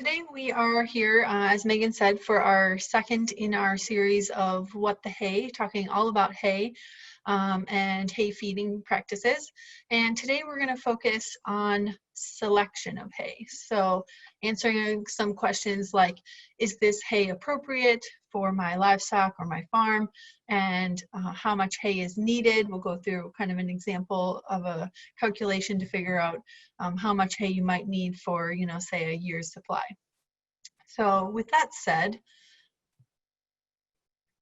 today we are here, as Megan said, for our second in our series of What the Hay, talking all about hay and hay feeding practices. And today we're going to focus on selection of hay. So answering some questions like, is this hay appropriate for my livestock or my farm? And how much hay is needed. We'll go through kind of an example of a calculation to figure out how much hay you might need for, say a year's supply. So with that said,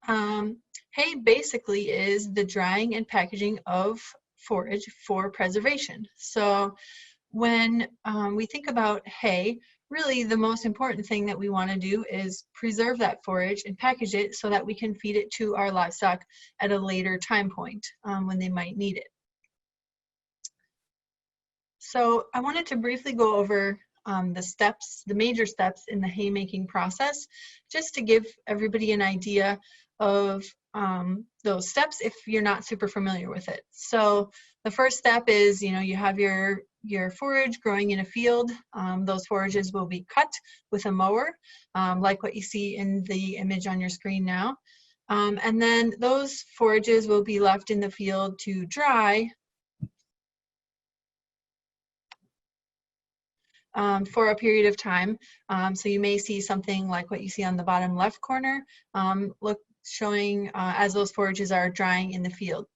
hay basically is the drying and packaging of forage for preservation. So when we think about hay, really the most important thing that we want to do is preserve that forage and package it so that we can feed it to our livestock at a later time point when they might need it. So I wanted to briefly go over the major steps in the haymaking process, just to give everybody an idea of those steps if you're not super familiar with it. So the first step is, you have your forage growing in a field. Those forages will be cut with a mower, like what you see in the image on your screen now. And then those forages will be left in the field to dry for a period of time. So you may see something like what you see on the bottom left corner, showing as those forages are drying in the field.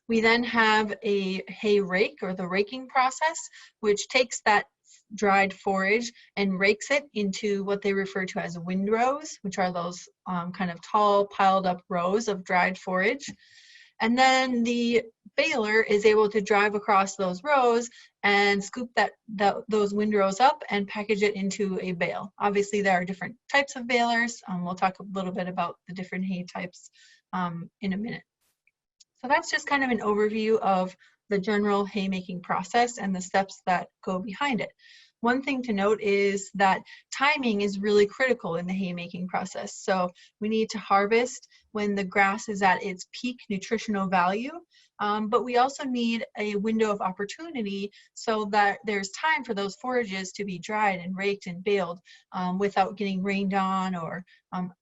We then have a hay rake, or the raking process, which takes that dried forage and rakes it into what they refer to as windrows, which are those kind of tall piled up rows of dried forage. And then the baler is able to drive across those rows and scoop those windrows up and package it into a bale. Obviously, there are different types of balers. We'll talk a little bit about the different hay types in a minute. So that's just kind of an overview of the general haymaking process and the steps that go behind it. One thing to note is that timing is really critical in the haymaking process. So we need to harvest when the grass is at its peak nutritional value, but we also need a window of opportunity so that there's time for those forages to be dried and raked and baled without getting rained on or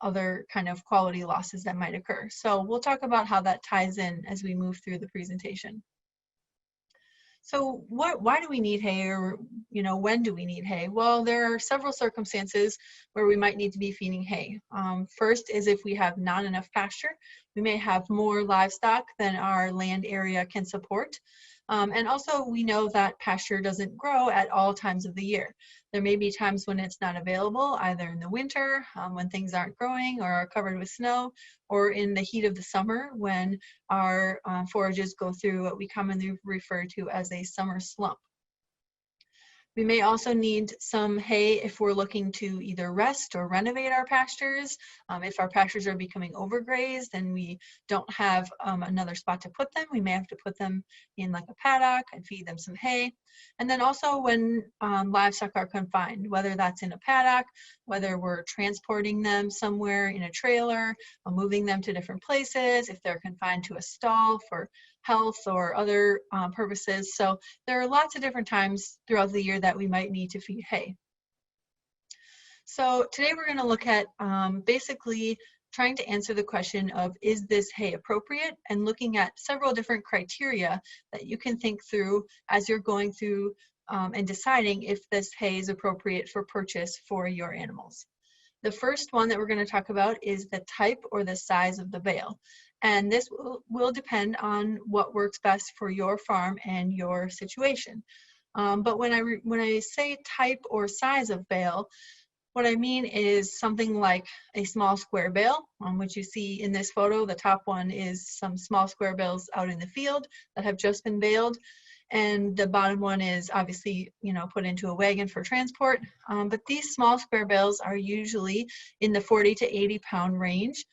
other kind of quality losses that might occur. So we'll talk about how that ties in as we move through the presentation. So why do we need hay, or when do we need hay? Well, there are several circumstances where we might need to be feeding hay. First is if we have not enough pasture. We may have more livestock than our land area can support. And also we know that pasture doesn't grow at all times of the year. There may be times when it's not available, either in the winter when things aren't growing or are covered with snow, or in the heat of the summer when our forages go through what we commonly refer to as a summer slump. We may also need some hay if we're looking to either rest or renovate our pastures. If our pastures are becoming overgrazed and we don't have another spot to put them, we may have to put them in like a paddock and feed them some hay. And then also when livestock are confined, whether that's in a paddock, whether we're transporting them somewhere in a trailer, moving them to different places, if they're confined to a stall for health or other purposes. So there are lots of different times throughout the year that we might need to feed hay. So today we're going to look at basically trying to answer the question of, is this hay appropriate, and looking at several different criteria that you can think through as you're going through and deciding if this hay is appropriate for purchase for your animals. The first one that we're going to talk about is the type or the size of the bale. And this will depend on what works best for your farm and your situation. But when I say type or size of bale, what I mean is something like a small square bale, which you see in this photo. The top one is some small square bales out in the field that have just been baled. And the bottom one is obviously, put into a wagon for transport. But these small square bales are usually in the 40 to 80 pound range.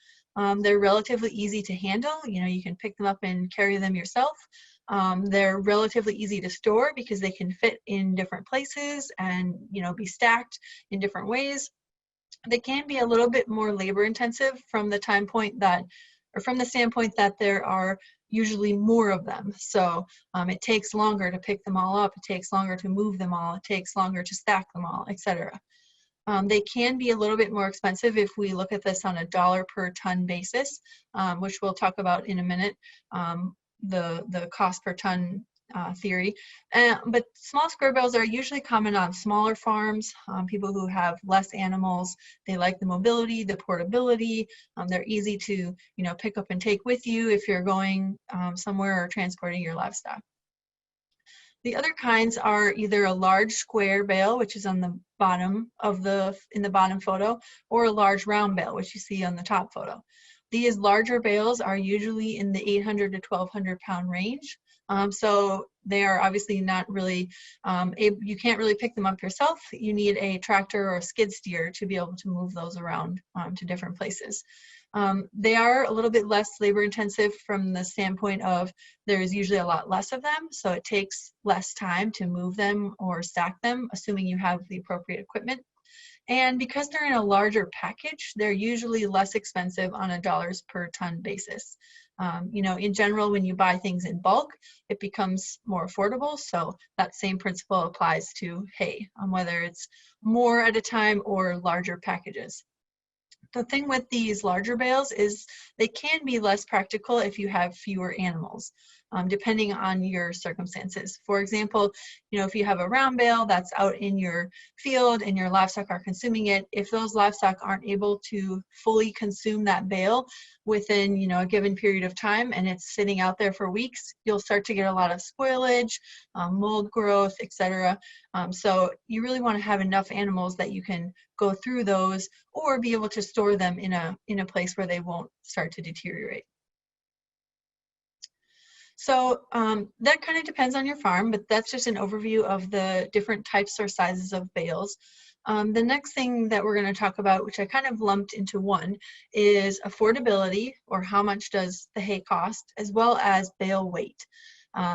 They're relatively easy to handle. You can pick them up and carry them yourself. They're relatively easy to store because they can fit in different places and, be stacked in different ways. They can be a little bit more labor intensive from the standpoint that there are usually more of them. So it takes longer to pick them all up, it takes longer to move them all, it takes longer to stack them all, etc. They can be a little bit more expensive if we look at this on a dollar per ton basis, which we'll talk about in a minute, the cost per ton theory. But small square bales are usually common on smaller farms, people who have less animals. They like the mobility, the portability. They're easy to pick up and take with you if you're going somewhere or transporting your livestock. The other kinds are either a large square bale, which is on the bottom of in the bottom photo, or a large round bale, which you see on the top photo. These larger bales are usually in the 800 to 1,200 pound range. So they are obviously not really, you can't really pick them up yourself. You need a tractor or a skid steer to be able to move those around to different places. They are a little bit less labor intensive from the standpoint of there's usually a lot less of them, so it takes less time to move them or stack them, assuming you have the appropriate equipment. And because they're in a larger package, they're usually less expensive on a dollars per ton basis. In general, when you buy things in bulk, it becomes more affordable. So that same principle applies to hay, whether it's more at a time or larger packages. The thing with these larger bales is they can be less practical if you have fewer animals, depending on your circumstances. For example, if you have a round bale that's out in your field and your livestock are consuming it, if those livestock aren't able to fully consume that bale within a given period of time and it's sitting out there for weeks, you'll start to get a lot of spoilage, mold growth, etc. So you really want to have enough animals that you can go through those or be able to store them in a place where they won't start to deteriorate. So that kind of depends on your farm, but that's just an overview of the different types or sizes of bales. The next thing that we're going to talk about, which I kind of lumped into one, is affordability, or how much does the hay cost, as well as bale weight,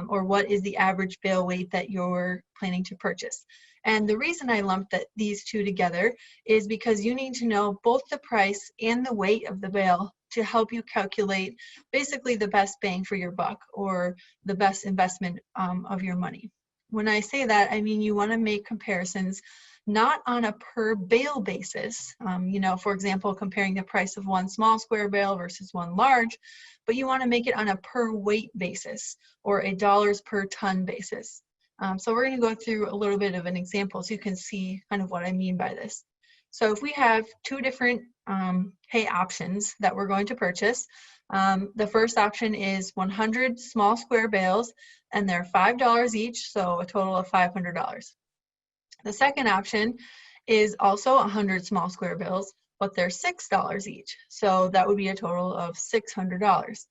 or what is the average bale weight that you're planning to purchase. And the reason I lumped these two together is because you need to know both the price and the weight of the bale to help you calculate basically the best bang for your buck, or the best investment of your money. When I say that, I mean you want to make comparisons not on a per bale basis, for example, comparing the price of one small square bale versus one large, but you want to make it on a per weight basis, or a dollars per ton basis. So we're going to go through a little bit of an example so you can see kind of what I mean by this. So if we have two different hay options that we're going to purchase, the first option is 100 small square bales, and they're $5 each, so a total of $500. The second option is also 100 small square bales, but they're $6 each, so that would be a total of $600.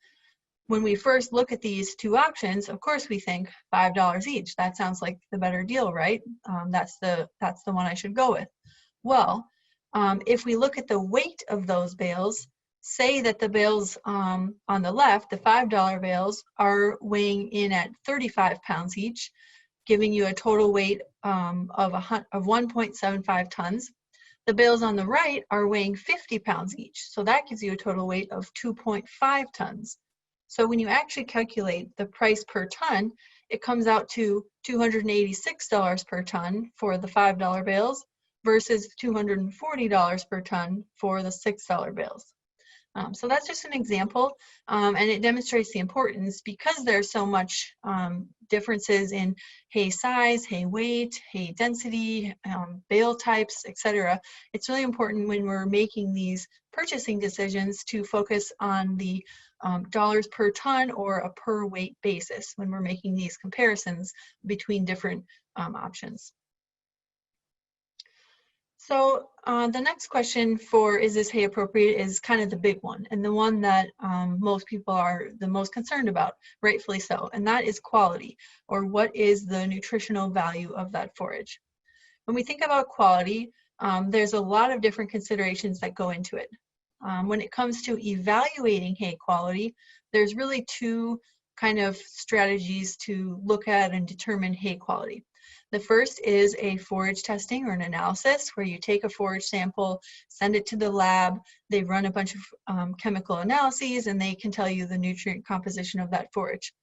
When we first look at these two options, of course we think $5 each. That sounds like the better deal, right? That's the one I should go with. Well, if we look at the weight of those bales, say that the bales on the left, the $5 bales, are weighing in at 35 pounds each, giving you a total weight of 1.75 tons. The bales on the right are weighing 50 pounds each, so that gives you a total weight of 2.5 tons. So when you actually calculate the price per ton, it comes out to $286 per ton for the $5 bales versus $240 per ton for the $6 bales. So that's just an example, and it demonstrates the importance, because there's so much differences in hay size, hay weight, hay density, bale types, etc. It's really important when we're making these purchasing decisions to focus on the dollars per ton or a per weight basis when we're making these comparisons between different options. So the next question for is this hay appropriate is kind of the big one, and the one that most people are the most concerned about, rightfully so, and that is quality, or what is the nutritional value of that forage. When we think about quality, there's a lot of different considerations that go into it. When it comes to evaluating hay quality, there's really two kind of strategies to look at and determine hay quality. The first is a forage testing or an analysis where you take a forage sample, send it to the lab, they run a bunch of chemical analyses, and they can tell you the nutrient composition of that forage.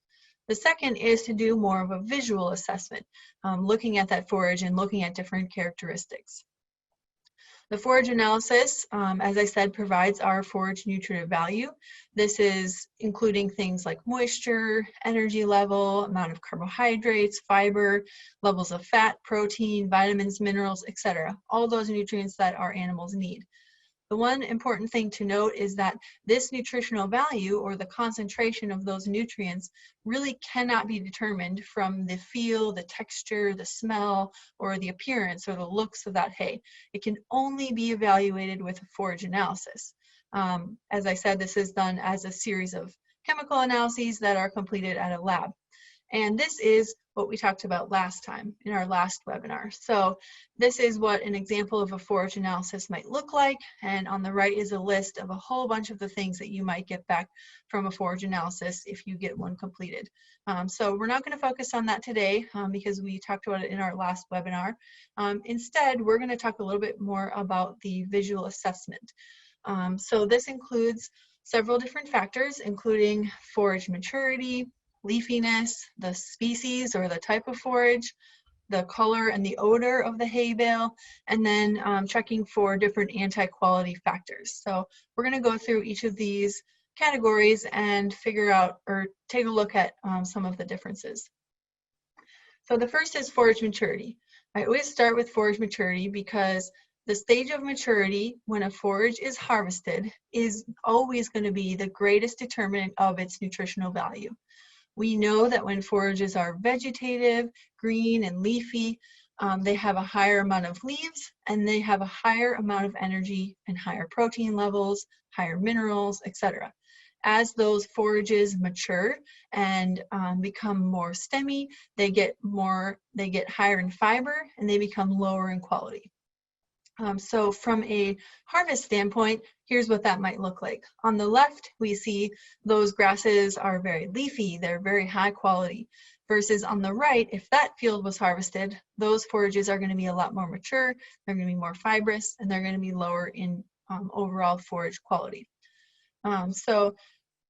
The second is to do more of a visual assessment, looking at that forage and looking at different characteristics. The forage analysis, as I said, provides our forage nutritive value. This is including things like moisture, energy level, amount of carbohydrates, fiber, levels of fat, protein, vitamins, minerals, etc. All those nutrients that our animals need. The one important thing to note is that this nutritional value, or the concentration of those nutrients, really cannot be determined from the feel, the texture, the smell, or the appearance or the looks of that hay. It can only be evaluated with a forage analysis. As I said, this is done as a series of chemical analyses that are completed at a lab. And this is what we talked about last time in our last webinar. So this is what an example of a forage analysis might look like. And on the right is a list of a whole bunch of the things that you might get back from a forage analysis if you get one completed. So we're not going to focus on that today because we talked about it in our last webinar. Instead, we're going to talk a little bit more about the visual assessment. So this includes several different factors, including forage maturity, leafiness, the species or the type of forage, the color and the odor of the hay bale, and then checking for different anti-quality factors. So we're going to go through each of these categories and figure out or take a look at some of the differences. So the first is forage maturity. I always start with forage maturity because the stage of maturity when a forage is harvested is always going to be the greatest determinant of its nutritional value. We know that when forages are vegetative, green, and leafy, they have a higher amount of leaves and they have a higher amount of energy and higher protein levels, higher minerals, etc. As those forages mature and become more stemmy, they get higher in fiber and they become lower in quality. So from a harvest standpoint, here's what that might look like. On the left, we see those grasses are very leafy, they're very high quality, versus on the right, if that field was harvested, those forages are going to be a lot more mature, they're going to be more fibrous, and they're going to be lower in overall forage quality. So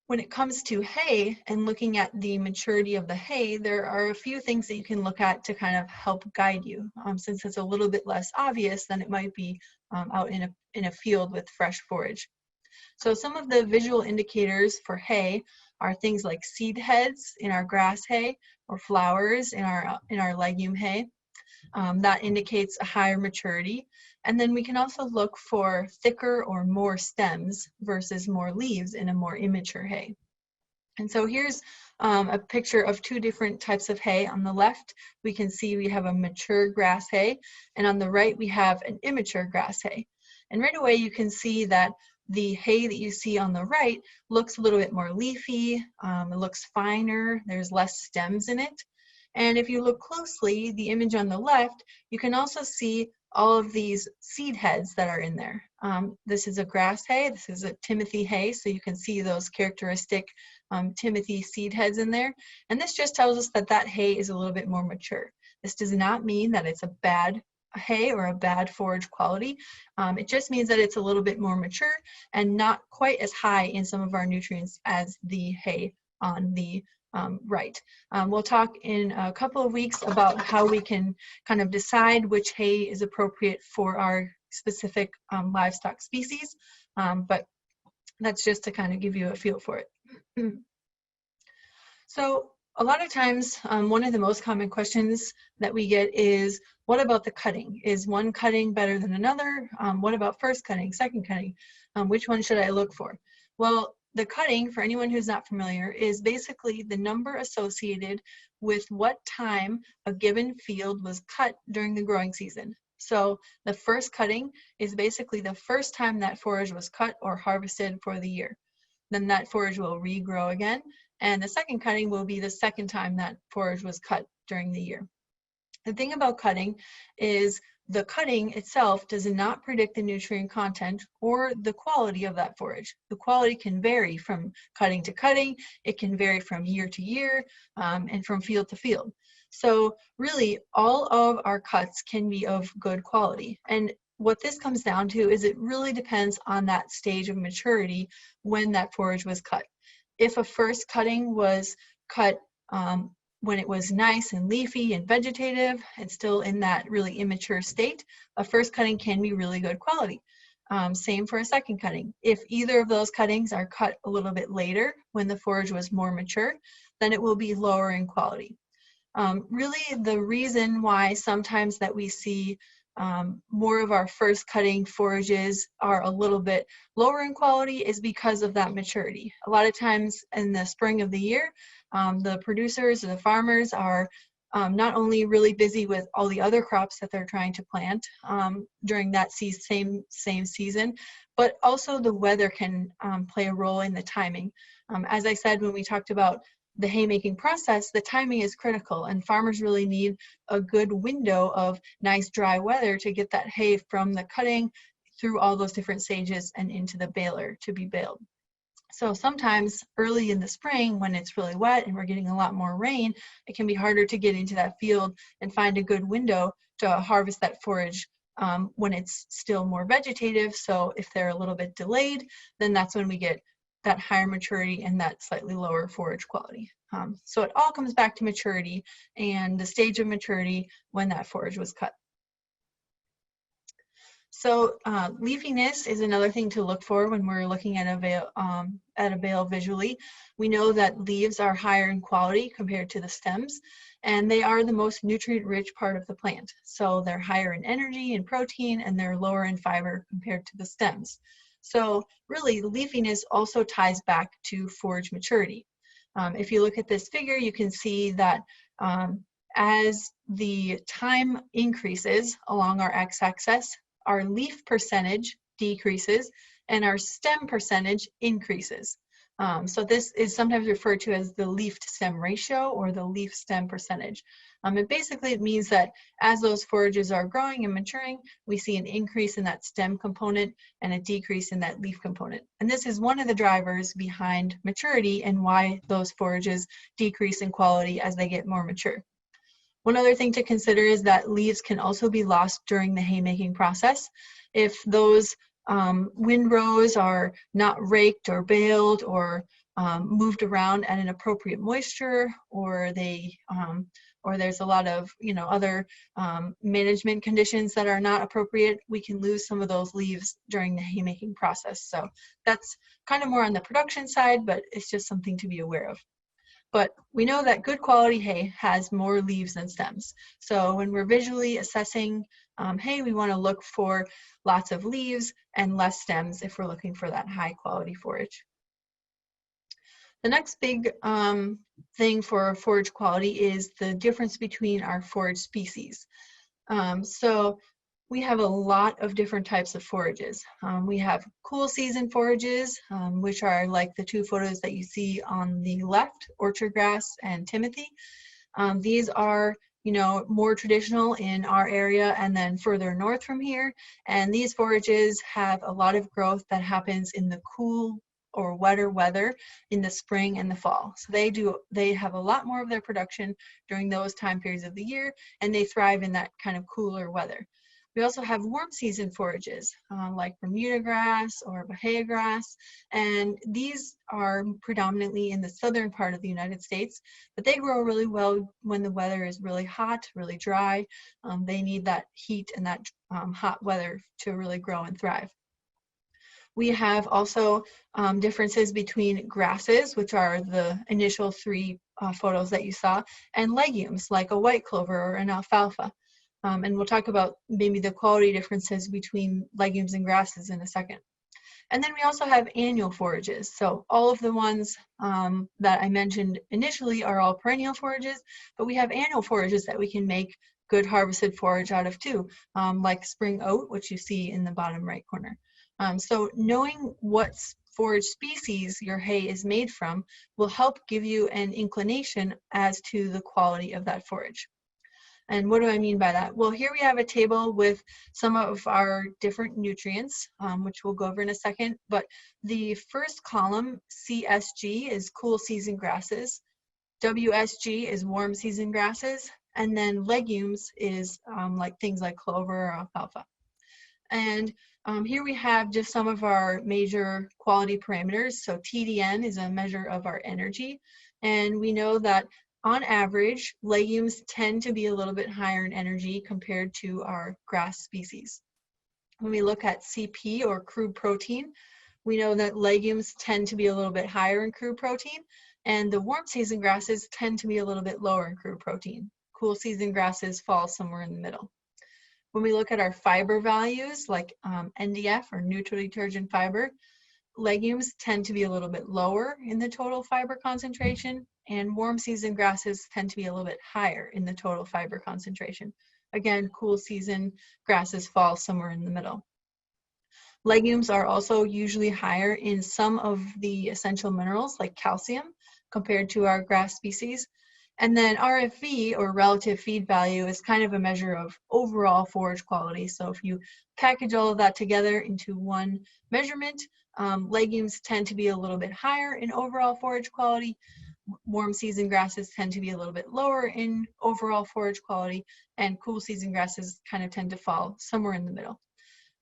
when it comes to hay and looking at the maturity of the hay, there are a few things that you can look at to kind of help guide you, since it's a little bit less obvious than it might be out in a field with fresh forage. So some of the visual indicators for hay are things like seed heads in our grass hay or flowers in our legume hay. That indicates a higher maturity. And then we can also look for thicker or more stems versus more leaves in a more immature hay. And so here's a picture of two different types of hay. On the left, we can see we have a mature grass hay, and on the right, we have an immature grass hay. And right away, you can see that the hay that you see on the right looks a little bit more leafy, it looks finer, there's less stems in it. And if you look closely, the image on the left, you can also see all of these seed heads that are in there. This is a grass hay, this is a Timothy hay, so you can see those characteristic Timothy seed heads in there. And this just tells us that that hay is a little bit more mature. This does not mean that it's a bad hay or a bad forage quality. It just means that it's a little bit more mature and not quite as high in some of our nutrients as the hay on the right. We'll talk in a couple of weeks about how we can kind of decide which hay is appropriate for our specific livestock species, but that's just to kind of give you a feel for it. So a lot of times, one of the most common questions that we get is, what about the cutting? Is one cutting better than another? What about first cutting, second cutting? Which one should I look for? Well, the cutting, for anyone who's not familiar, is basically the number associated with what time a given field was cut during the growing season. So the first cutting is basically the first time that forage was cut or harvested for the year. Then that forage will regrow again, and the second cutting will be the second time that forage was cut during the year. The thing about cutting is the cutting itself does not predict the nutrient content or the quality of that forage. The quality can vary from cutting to cutting, it can vary from year to year, and from field to field. So really, all of our cuts can be of good quality. And what this comes down to is it really depends on that stage of maturity when that forage was cut. If a first cutting was cut when it was nice and leafy and vegetative and still in that really immature state, a first cutting can be really good quality. Same for a second cutting. If either of those cuttings are cut a little bit later when the forage was more mature, then it will be lower in quality. Really, the reason why sometimes that we see more of our first cutting forages are a little bit lower in quality is because of that maturity. A lot of times in the spring of the year, the producers or the farmers are not only really busy with all the other crops that they're trying to plant during that same season, but also the weather can play a role in the timing. As I said, when we talked about the haymaking process, the timing is critical, and farmers really need a good window of nice dry weather to get that hay from the cutting through all those different stages and into the baler to be baled. So sometimes early in the spring when it's really wet and we're getting a lot more rain, it can be harder to get into that field and find a good window to harvest that forage when it's still more vegetative. So if they're a little bit delayed, then that's when we get that higher maturity and that slightly lower forage quality. So it all comes back to maturity and the stage of maturity when that forage was cut. So leafiness is another thing to look for when we're looking at a bale visually. We know that leaves are higher in quality compared to the stems, and they are the most nutrient-rich part of the plant. So they're higher in energy and protein, and they're lower in fiber compared to the stems. So really, leafiness also ties back to forage maturity. If you look at this figure, you can see that as the time increases along our x-axis, our leaf percentage decreases and our stem percentage increases. So this is sometimes referred to as the leaf to stem ratio or the leaf stem percentage. And basically it means that as those forages are growing and maturing, we see an increase in that stem component and a decrease in that leaf component. And this is one of the drivers behind maturity and why those forages decrease in quality as they get more mature. One other thing to consider is that leaves can also be lost during the haymaking process. If those windrows are not raked or baled or moved around at an appropriate moisture, or there's a lot of other management conditions that are not appropriate, we can lose some of those leaves during the haymaking process. So that's kind of more on the production side, but it's just something to be aware of. But we know that good quality hay has more leaves than stems. So when we're visually assessing hay, we want to look for lots of leaves and less stems if we're looking for that high quality forage. The next big thing for forage quality is the difference between our forage species. So we have a lot of different types of forages. We have cool season forages, which are like the two photos that you see on the left, orchard grass and timothy. These are more traditional in our area and then further north from here. And these forages have a lot of growth that happens in the cool or wetter weather in the spring and the fall. So they have a lot more of their production during those time periods of the year, and they thrive in that kind of cooler weather. We also have warm season forages like Bermuda grass or Bahia grass, and these are predominantly in the southern part of the United States, but they grow really well when the weather is really hot, really dry. They need that heat and that hot weather to really grow and thrive. We have also differences between grasses, which are the initial three photos that you saw, and legumes like a white clover or an alfalfa. And we'll talk about maybe the quality differences between legumes and grasses in a second. And then we also have annual forages. So all of the ones that I mentioned initially are all perennial forages, but we have annual forages that we can make good harvested forage out of too, like spring oat, which you see in the bottom right corner. So knowing what forage species your hay is made from will help give you an inclination as to the quality of that forage. And what do I mean by that? Well, here we have a table with some of our different nutrients, which we'll go over in a second. But the first column, CSG, is cool season grasses. WSG is warm season grasses. And then legumes is like things like clover or alfalfa. And here we have just some of our major quality parameters. So TDN is a measure of our energy. And we know that on average, legumes tend to be a little bit higher in energy compared to our grass species. When we look at CP, or crude protein, we know that legumes tend to be a little bit higher in crude protein, and the warm season grasses tend to be a little bit lower in crude protein. Cool season grasses fall somewhere in the middle. When we look at our fiber values, like NDF, or neutral detergent fiber, legumes tend to be a little bit lower in the total fiber concentration, and warm season grasses tend to be a little bit higher in the total fiber concentration. Again, cool season grasses fall somewhere in the middle. Legumes are also usually higher in some of the essential minerals like calcium compared to our grass species. And then RFV, or relative feed value, is kind of a measure of overall forage quality. So if you package all of that together into one measurement, legumes tend to be a little bit higher in overall forage quality. Warm season grasses tend to be a little bit lower in overall forage quality, and cool season grasses kind of tend to fall somewhere in the middle.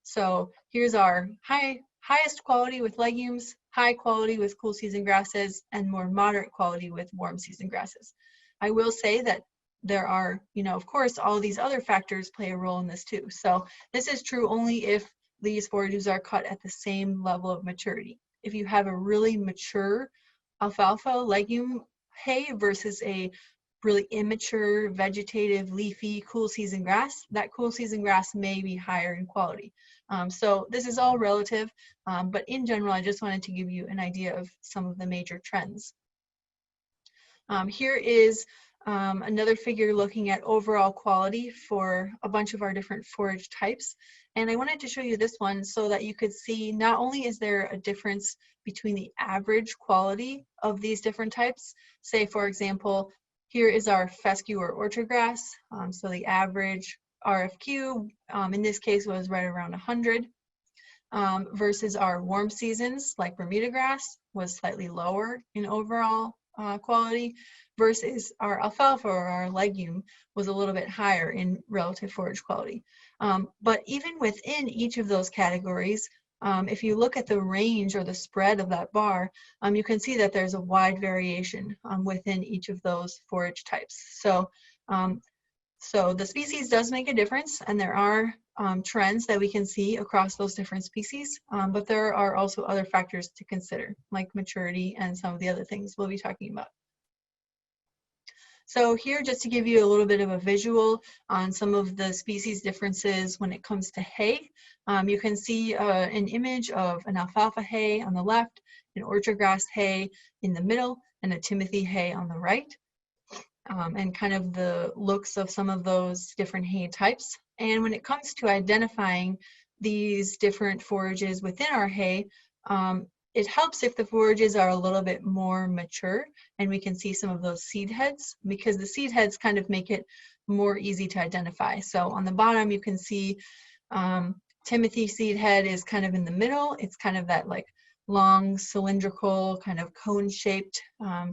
So here's our highest quality with legumes, high quality with cool season grasses, and more moderate quality with warm season grasses. I will say that there are, of course, all these other factors play a role in this too. So this is true only if these forages are cut at the same level of maturity. If you have a really mature alfalfa legume hay versus a really immature, vegetative, leafy, cool season grass, that cool season grass may be higher in quality. So this is all relative, but in general, I just wanted to give you an idea of some of the major trends. Here is another figure looking at overall quality for a bunch of our different forage types. And I wanted to show you this one so that you could see not only is there a difference between the average quality of these different types. Say, for example, here is our fescue or orchard grass. So the average RFQ in this case was right around 100 versus our warm seasons like Bermuda grass was slightly lower in overall quality, versus our alfalfa or our legume was a little bit higher in relative forage quality. But even within each of those categories, if you look at the range or the spread of that bar, you can see that there's a wide variation within each of those forage types. So, so the species does make a difference, and there are trends that we can see across those different species, but there are also other factors to consider, like maturity and some of the other things we'll be talking about. So here, just to give you a little bit of a visual on some of the species differences when it comes to hay, you can see an image of an alfalfa hay on the left, an orchard grass hay in the middle, and a timothy hay on the right, and kind of the looks of some of those different hay types. And when it comes to identifying these different forages within our hay, it helps if the forages are a little bit more mature and we can see some of those seed heads, because the seed heads kind of make it more easy to identify. So on the bottom, you can see Timothy seed head is kind of in the middle. It's kind of that like long cylindrical kind of cone-shaped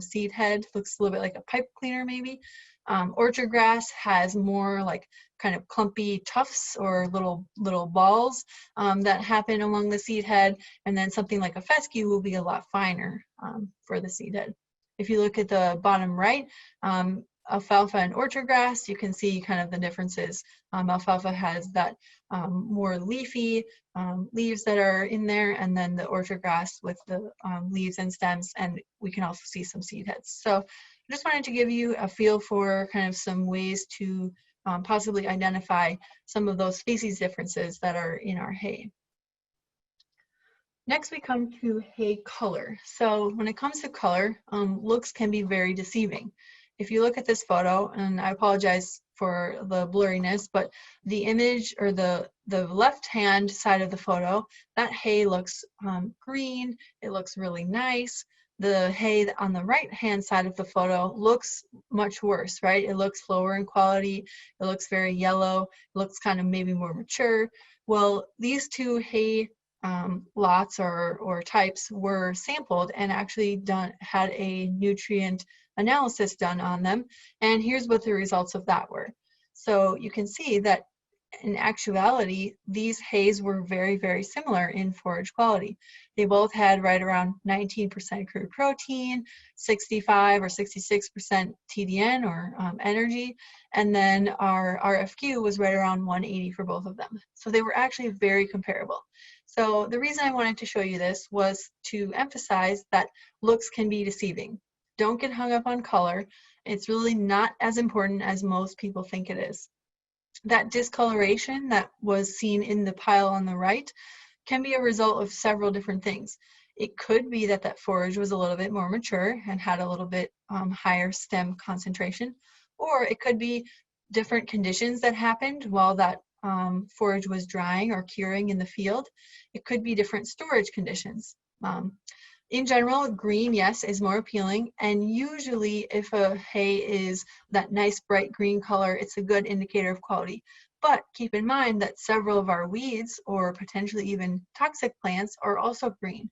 seed head. Looks a little bit like a pipe cleaner maybe. Orchard grass has more like kind of clumpy tufts or little balls that happen along the seed head, and then something like a fescue will be a lot finer for the seed head. If you look at the bottom right, alfalfa and orchard grass, you can see kind of the differences. Alfalfa has that more leafy leaves that are in there, and then the orchard grass with the leaves and stems, and we can also see some seed heads. So I just wanted to give you a feel for kind of some ways to possibly identify some of those species differences that are in our hay. Next, we come to hay color. So when it comes to color, looks can be very deceiving. If you look at this photo, and I apologize for the blurriness, but the image or the left-hand side of the photo, that hay looks green, it looks really nice. the hay on the right-hand side of the photo looks much worse, right? It looks lower in quality, it looks very yellow, it looks kind of maybe more mature. Well, these two hay lots or types were sampled and actually had a nutrient analysis done on them, and here's what the results of that were. So you can see that in actuality, these hays were very, very similar in forage quality. They both had right around 19% crude protein, 65 or 66% TDN or energy, and then our RFQ was right around 180 for both of them. So they were actually very comparable. So the reason I wanted to show you this was to emphasize that looks can be deceiving. Don't get hung up on color. It's really not as important as most people think it is. That discoloration that was seen in the pile on the right can be a result of several different things. It could be that that forage was a little bit more mature and had a little bit higher stem concentration, or it could be different conditions that happened while that forage was drying or curing in the field. It could be different storage conditions. In general, green, yes, is more appealing, and usually if a hay is that nice bright green color, it's a good indicator of quality. But keep in mind that several of our weeds or potentially even toxic plants are also green.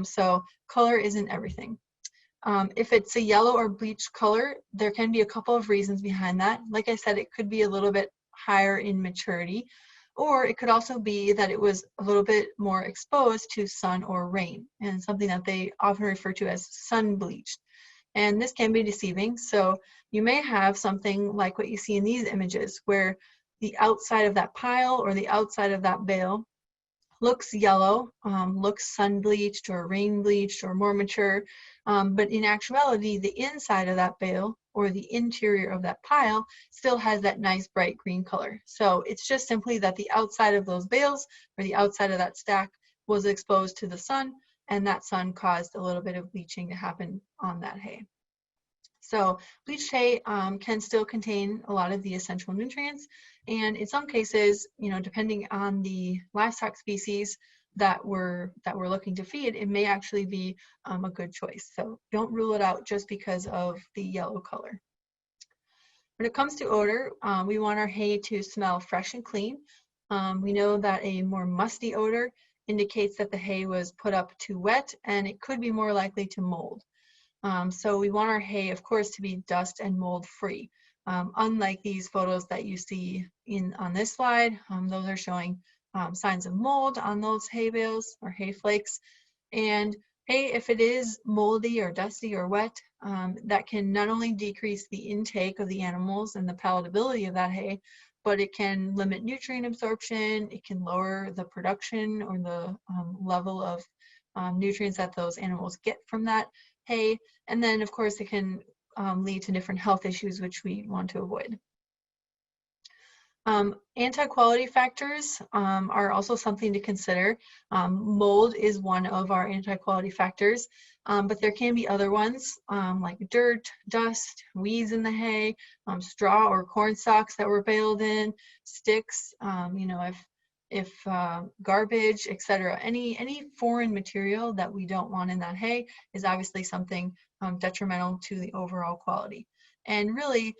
So color isn't everything. If it's a yellow or bleached color, there can be a couple of reasons behind that. Like I said, it could be a little bit higher in maturity, or it could also be that it was a little bit more exposed to sun or rain, and something that they often refer to as sun bleached. And this can be deceiving. So you may have something like what you see in these images, where the outside of that pile or the outside of that bale looks yellow, looks sun bleached or rain bleached or more mature, but in actuality, the inside of that bale or the interior of that pile still has that nice bright green color. So it's just simply that the outside of those bales or the outside of that stack was exposed to the sun, and that sun caused a little bit of bleaching to happen on that hay. So bleached hay can still contain a lot of the essential nutrients, and in some cases, you know, depending on the livestock species that we're looking to feed, it may actually be a good choice. So don't rule it out just because of the yellow color. When it comes to odor, we want our hay to smell fresh and clean. We know that a more musty odor indicates that the hay was put up too wet, and it could be more likely to mold. So we want our hay, of course, to be dust and mold free. Unlike these photos that you see on this slide, those are showing signs of mold on those hay bales or hay flakes. And hay, if it is moldy or dusty or wet, that can not only decrease the intake of the animals and the palatability of that hay, but it can limit nutrient absorption, it can lower the production or the level of nutrients that those animals get from that hay, and then of course it can lead to different health issues which we want to avoid. Anti-quality factors are also something to consider. Mold is one of our anti-quality factors, but there can be other ones like dirt, dust, weeds in the hay, straw or corn stalks that were baled in, sticks, you know, if garbage, etc. Any foreign material that we don't want in that hay is obviously something detrimental to the overall quality. And really,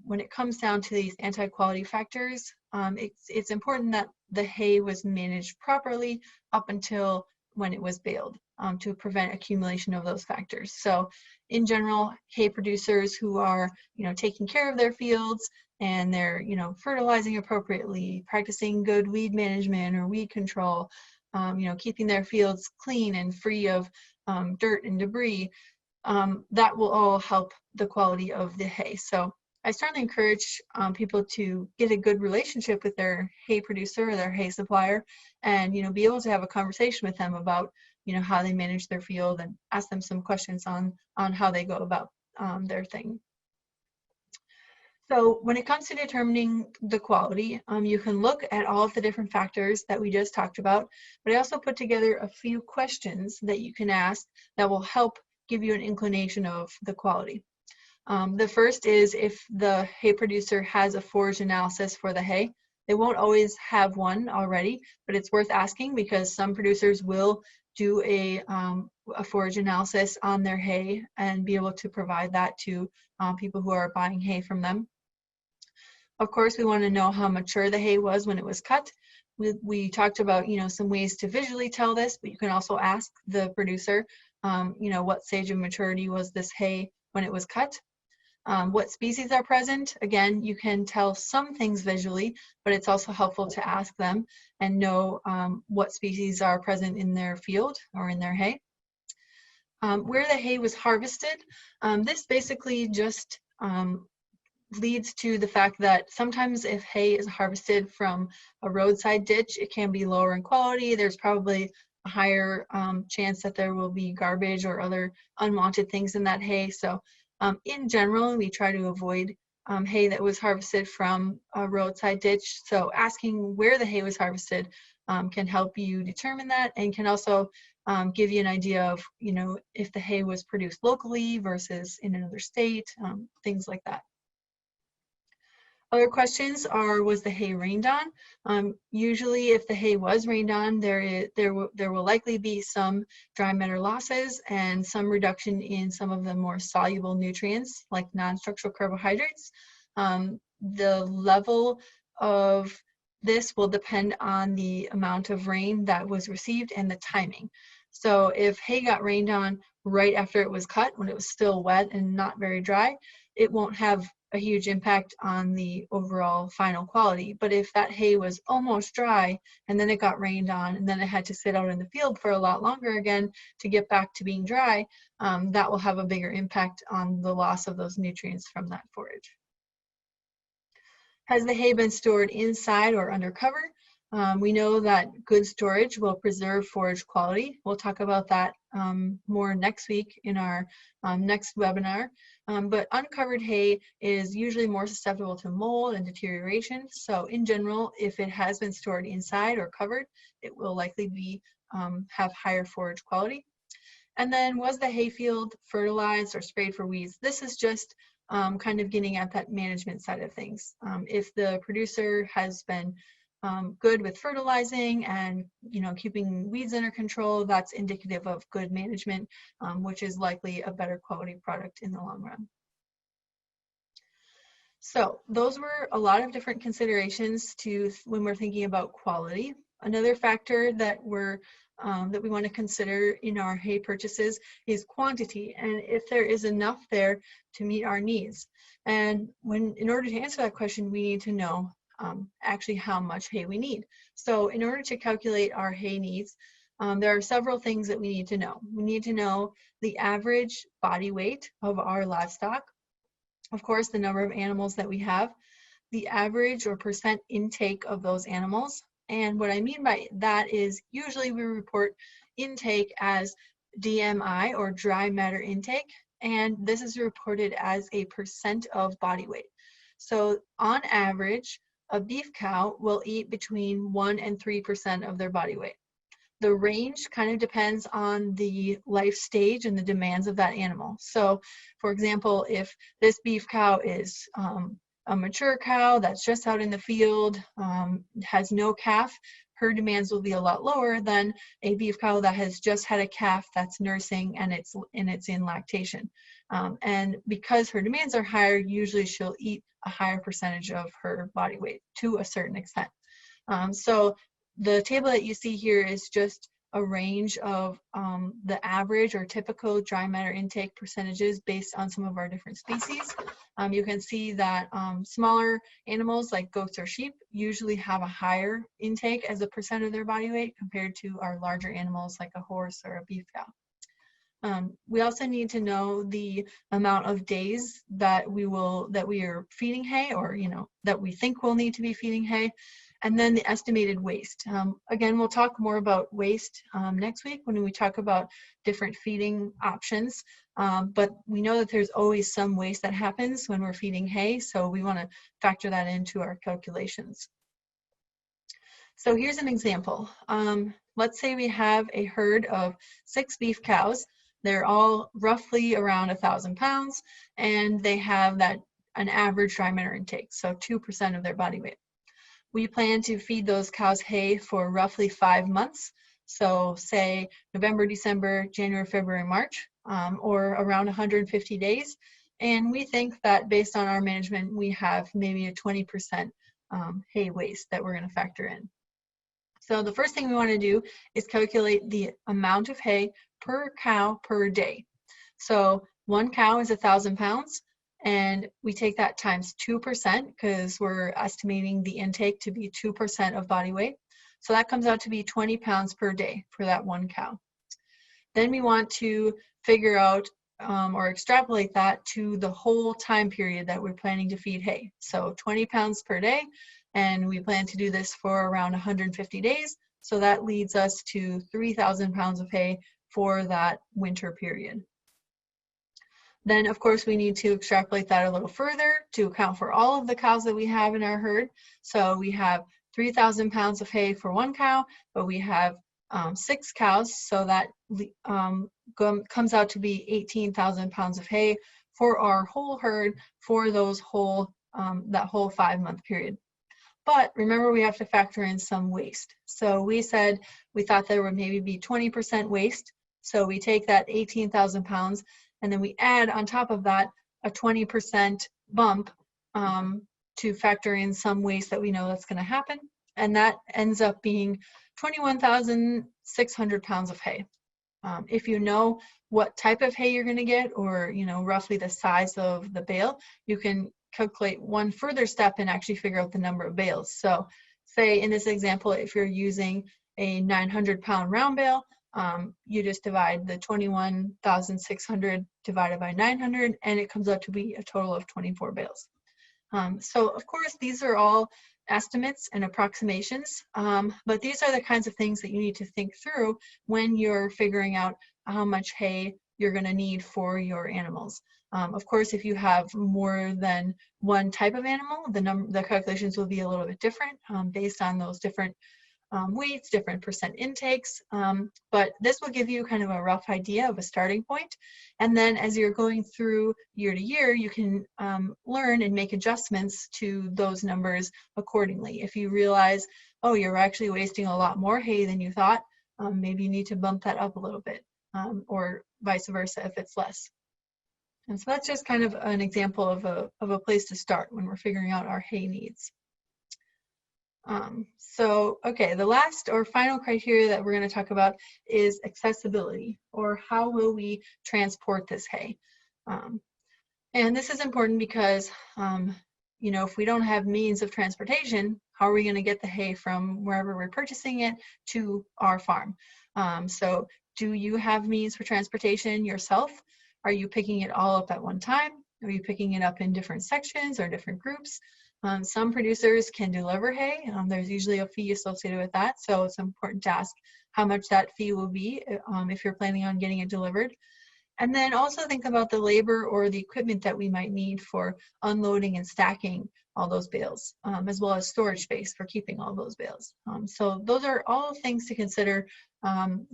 when it comes down to these anti-quality factors, it's important that the hay was managed properly up until when it was baled to prevent accumulation of those factors. So in general, hay producers who are, you know, taking care of their fields and they're, you know, fertilizing appropriately, practicing good weed management or weed control, you know, keeping their fields clean and free of dirt and debris, that will all help the quality of the hay. So I certainly encourage people to get a good relationship with their hay producer or their hay supplier, and, you know, be able to have a conversation with them about, you know, how they manage their field and ask them some questions on how they go about their thing. So when it comes to determining the quality, you can look at all of the different factors that we just talked about, but I also put together a few questions that you can ask that will help give you an inclination of the quality. The first is if the hay producer has a forage analysis for the hay. They won't always have one already, but it's worth asking because some producers will do a forage analysis on their hay and be able to provide that to people who are buying hay from them. Of course, we want to know how mature the hay was when it was cut. We talked about, some ways to visually tell this, but you can also ask the producer, what stage of maturity was this hay when it was cut. What species are present? Again, you can tell some things visually, but it's also helpful to ask them and know what species are present in their field or in their hay. Where the hay was harvested, this basically just leads to the fact that sometimes if hay is harvested from a roadside ditch, it can be lower in quality. There's probably a higher chance that there will be garbage or other unwanted things in that hay. So in general, we try to avoid hay that was harvested from a roadside ditch. So asking where the hay was harvested can help you determine that, and can also give you an idea of, if the hay was produced locally versus in another state, things like that. Other questions are, was the hay rained on? Usually if the hay was rained on, there will likely be some dry matter losses and some reduction in some of the more soluble nutrients like non-structural carbohydrates. The level of this will depend on the amount of rain that was received and the timing. So if hay got rained on right after it was cut, when it was still wet and not very dry, it won't have a huge impact on the overall final quality. But if that hay was almost dry and then it got rained on and then it had to sit out in the field for a lot longer again to get back to being dry, that will have a bigger impact on the loss of those nutrients from that forage. Has the hay been stored inside or under cover? We know that good storage will preserve forage quality. We'll talk about that more next week in our next webinar. But uncovered hay is usually more susceptible to mold and deterioration. So in general, if it has been stored inside or covered, it will likely be have higher forage quality. And then, was the hayfield fertilized or sprayed for weeds? This is just kind of getting at that management side of things. If the producer has been good with fertilizing and keeping weeds under control, that's indicative of good management, which is likely a better quality product in the long run. So those were a lot of different considerations when we're thinking about quality. Another factor that we want to consider in our hay purchases is quantity, and if there is enough there to meet our needs. And in order to answer that question, we need to know actually how much hay we need. So in order to calculate our hay needs, there are several things that we need to know. We need to know the average body weight of our livestock, of course, the number of animals that we have, the average or percent intake of those animals. And what I mean by that is usually we report intake as DMI, or dry matter intake, and this is reported as a percent of body weight. So on average, a beef cow will eat between 1% and 3% of their body weight. The range kind of depends on the life stage and the demands of that animal. So for example, if this beef cow is a mature cow that's just out in the field, has no calf, her demands will be a lot lower than a beef cow that has just had a calf that's nursing and it's in lactation. And because her demands are higher, usually she'll eat a higher percentage of her body weight to a certain extent. So the table that you see here is just a range of the average or typical dry matter intake percentages based on some of our different species. You can see that smaller animals like goats or sheep usually have a higher intake as a percent of their body weight compared to our larger animals like a horse or a beef cow. We also need to know the amount of days that we are feeding hay, or that we think we'll need to be feeding hay, and then the estimated waste. Again, we'll talk more about waste next week when we talk about different feeding options, but we know that there's always some waste that happens when we're feeding hay, so we want to factor that into our calculations. So here's an example. Let's say we have a herd of 6 beef cows. They're all roughly around 1,000 pounds, and they have an average dry matter intake, so 2% of their body weight. We plan to feed those cows hay for roughly 5 months. So say November, December, January, February, March, or around 150 days. And we think that based on our management, we have maybe a 20% hay waste that we're going to factor in. So the first thing we want to do is calculate the amount of hay per cow per day. So one cow is 1,000 pounds, and we take that times 2% because we're estimating the intake to be 2% of body weight. So that comes out to be 20 pounds per day for that one cow. Then we want to figure out or extrapolate that to the whole time period that we're planning to feed hay. So 20 pounds per day, and we plan to do this for around 150 days. So that leads us to 3,000 pounds of hay for that winter period. Then, of course, we need to extrapolate that a little further to account for all of the cows that we have in our herd. So we have 3,000 pounds of hay for one cow, but we have 6 cows, so that comes out to be 18,000 pounds of hay for our whole herd for those whole that whole 5-month period. But remember, we have to factor in some waste. So we said we thought there would maybe be 20% waste. So we take that 18,000 pounds and then we add on top of that a 20% bump to factor in some waste that we know that's going to happen. And that ends up being 21,600 pounds of hay. If you know what type of hay you're going to get, or roughly the size of the bale, you can calculate one further step and actually figure out the number of bales. So say in this example, if you're using a 900-pound round bale, you just divide the 21,600 divided by 900, and it comes out to be a total of 24 bales. So of course, these are all estimates and approximations, but these are the kinds of things that you need to think through when you're figuring out how much hay you're going to need for your animals. Of course, if you have more than one type of animal, the calculations will be a little bit different based on those different weights, different percent intakes, but this will give you kind of a rough idea of a starting point. And then as you're going through year to year, you can learn and make adjustments to those numbers accordingly. If you realize, oh, you're actually wasting a lot more hay than you thought, maybe you need to bump that up a little bit, or vice versa if it's less. And so that's just kind of an example of a place to start when we're figuring out our hay needs. Okay, the last or final criteria that we're going to talk about is accessibility, or how will we transport this hay. And this is important because, if we don't have means of transportation, how are we going to get the hay from wherever we're purchasing it to our farm? So do you have means for transportation yourself? Are you picking it all up at one time? Are you picking it up in different sections or different groups? Some producers can deliver hay. There's usually a fee associated with that, so it's important to ask how much that fee will be if you're planning on getting it delivered. And then also think about the labor or the equipment that we might need for unloading and stacking all those bales, as well as storage space for keeping all those bales. So those are all things to consider, kind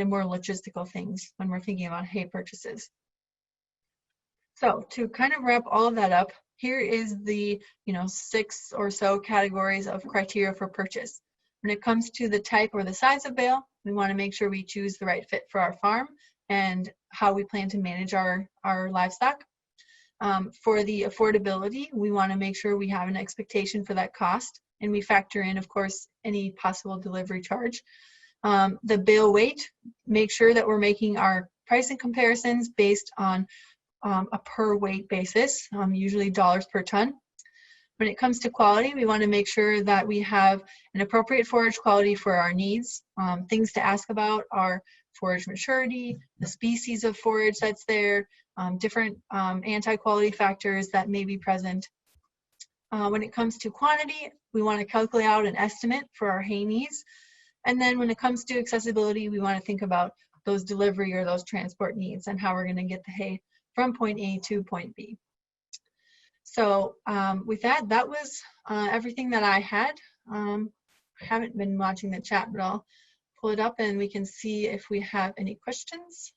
of more logistical things when we're thinking about hay purchases. So to kind of wrap all of that up, here is the 6 or so categories of criteria for purchase. When it comes to the type or the size of bale, we want to make sure we choose the right fit for our farm and how we plan to manage our livestock. For the affordability, we want to make sure we have an expectation for that cost, and we factor in, of course, any possible delivery charge. The bale weight, make sure that we're making our pricing comparisons based on a per weight basis, usually dollars per ton. When it comes to quality, we want to make sure that we have an appropriate forage quality for our needs. Things to ask about are forage maturity, the species of forage that's there, different anti-quality factors that may be present. When it comes to quantity, we want to calculate out an estimate for our hay needs. And then when it comes to accessibility, we want to think about those delivery or those transport needs and how we're going to get the hay from point A to point B. So with that, that was everything that I had. I haven't been watching the chat, but I'll pull it up and we can see if we have any questions.